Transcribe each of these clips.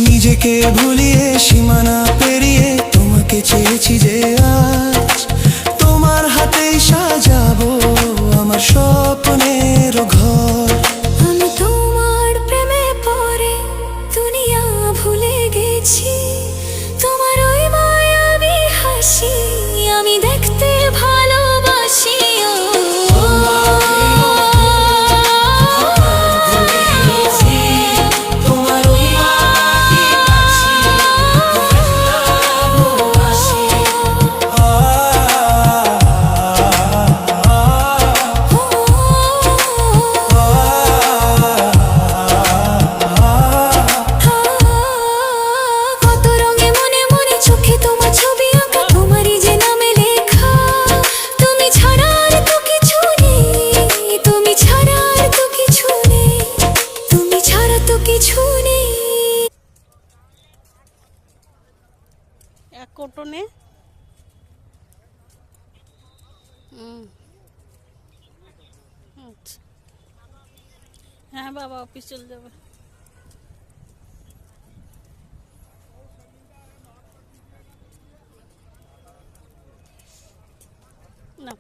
নিজেকে ভুলিয়ে সীমানা পেরিয়ে তোমাকে চেয়েছি যে আজ তোমার হাতেই সাজাবো আমার স্বপ্নের ঘর। আমি তোমার প্রেমে পড়ে দুনিয়া ভুলে গেছি, তোমার ওই মায়াবী হাসি আমি দেখতে ভালোবাসি। এক কোটনে আচ্ছা। হ্যাঁ বাবা অফিস চলে যাবে। না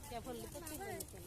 क्या बोल